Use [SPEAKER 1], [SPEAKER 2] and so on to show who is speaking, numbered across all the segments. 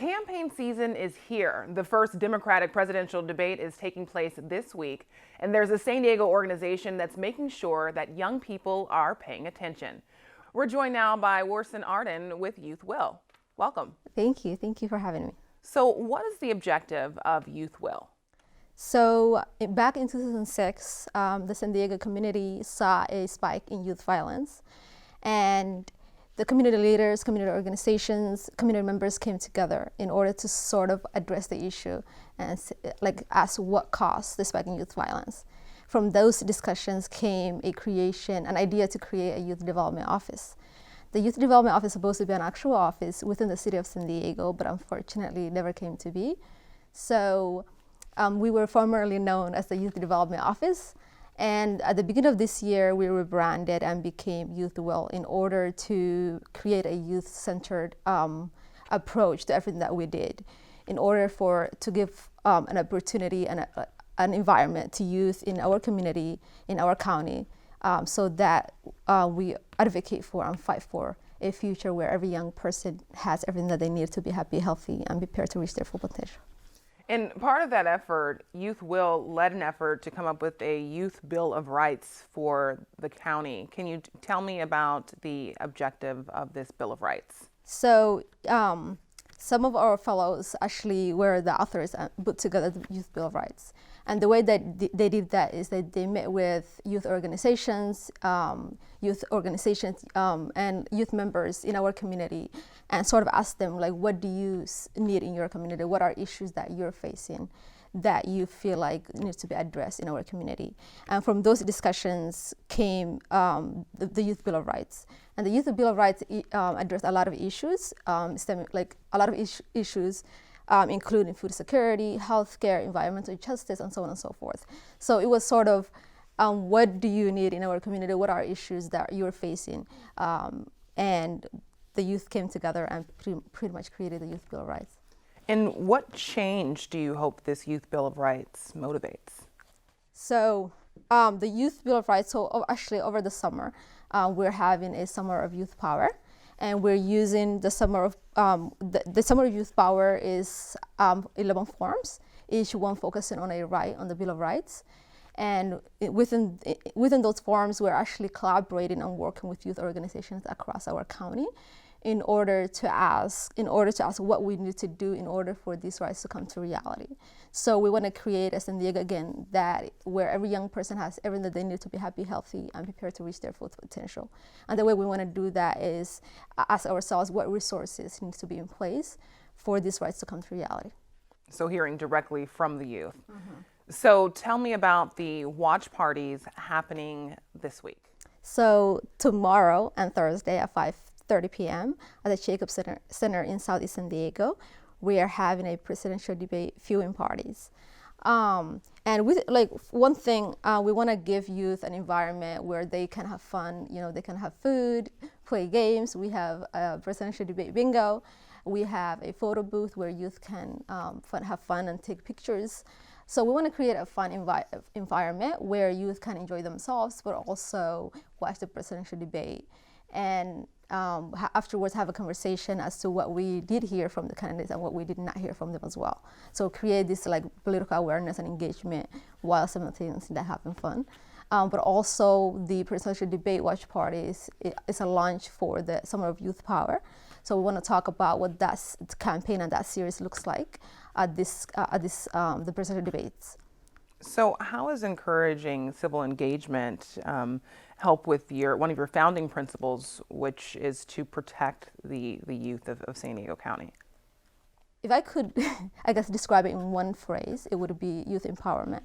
[SPEAKER 1] campaign season is here. The first Democratic presidential debate is taking place this week, and there's a San Diego organization that's making sure that young people are paying attention. We're joined now by Warson Arden with Youth Will. Welcome.
[SPEAKER 2] Thank you. Thank you for having me.
[SPEAKER 1] So what is the objective of Youth Will?
[SPEAKER 2] So back in 2006, the San Diego community saw a spike in youth violence, and the community leaders, community organizations, community members came together in order to sort of address the issue and ask what caused the spike in youth violence. From those discussions came an idea to create a youth development office. The youth development office is supposed to be an actual office within the city of San Diego, but unfortunately it never came to be. So we were formerly known as the Youth Development Office. And at the beginning of this year, we rebranded and became Youth Will in order to create a youth-centered approach to everything that we did, in order to give an opportunity and an environment to youth in our community, in our county, so that we advocate for and fight for a future where every young person has everything that they need to be happy, healthy, and prepared to reach their full potential.
[SPEAKER 1] And part of that effort, Youth Will led an effort to come up with a youth bill of rights for the county. Can you tell me about the objective of this bill of rights?
[SPEAKER 2] So some of our fellows actually were the authors and put together the Youth Bill of Rights. And the way that they did that is that they met with youth organizations and youth members in our community and sort of asked them, like, what do you need in your community? What are issues that you're facing that you feel like need to be addressed in our community? And from those discussions came the Youth Bill of Rights. And the Youth Bill of Rights addressed a lot of issues, including food security, healthcare, environmental justice, and so on and so forth. So it was sort of, what do you need in our community? What are issues that you're facing? And the youth came together and pretty much created the Youth Bill of Rights.
[SPEAKER 1] And what change do you hope this Youth Bill of Rights motivates?
[SPEAKER 2] So the Youth Bill of Rights, actually over the summer, we're having a Summer of Youth Power. And we're using the Summer of Youth Power is 11 forms, each one focusing on a right on the Bill of Rights. And within those forms, we're actually collaborating and working with youth organizations across our county in order to ask what we need to do in order for these rights to come to reality. So we want to create a San Diego again where every young person has everything that they need to be happy, healthy, and prepared to reach their full potential. And the way we want to do that is ask ourselves what resources need to be in place for these rights to come to reality.
[SPEAKER 1] So hearing directly from the youth. Mm-hmm. So tell me about the watch parties happening this week.
[SPEAKER 2] So tomorrow and Thursday at 5:30 p.m. at the Jacobs Center in Southeast San Diego, we are having a presidential debate viewing parties. And one thing, we want to give youth an environment where they can have fun. They can have food, play games. We have a presidential debate bingo. We have a photo booth where youth can have fun and take pictures. So we want to create a fun environment where youth can enjoy themselves, but also watch the presidential debate. And afterwards have a conversation as to what we did hear from the candidates and what we did not hear from them as well. So create this political awareness and engagement while simultaneously having fun. But also the presidential debate watch party is a launch for the Summer of Youth Power. So we want to talk about what that campaign and that series looks like at the presidential debates.
[SPEAKER 1] So how is encouraging civil engagement help with one of your founding principles, which is to protect the youth of San Diego County?
[SPEAKER 2] If I could, describe it in one phrase, it would be youth empowerment.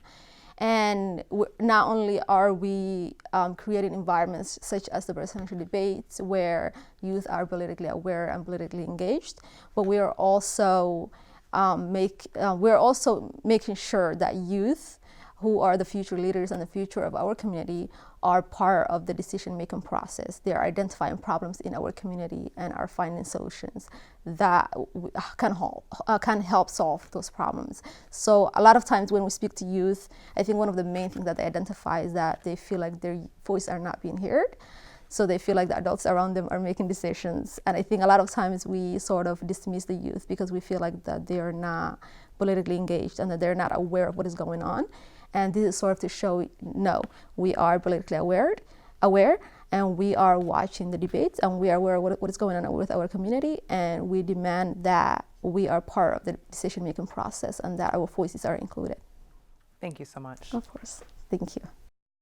[SPEAKER 2] And not only are we creating environments such as the presidential debates where youth are politically aware and politically engaged, but we are also making sure that youth, who are the future leaders and the future of our community, are part of the decision-making process. They are identifying problems in our community and are finding solutions that can help solve those problems. So a lot of times when we speak to youth, I think one of the main things that they identify is that they feel like their voice are not being heard. so they feel like the adults around them are making decisions. And I think a lot of times we sort of dismiss the youth because we feel like that they are not politically engaged and that they're not aware of what is going on. And this is sort of to show, no, we are politically aware, and we are watching the debates, and we are aware of what is going on with our community, and we demand that we are part of the decision-making process and that our voices are included.
[SPEAKER 1] Thank you so much.
[SPEAKER 2] Of course. Thank you.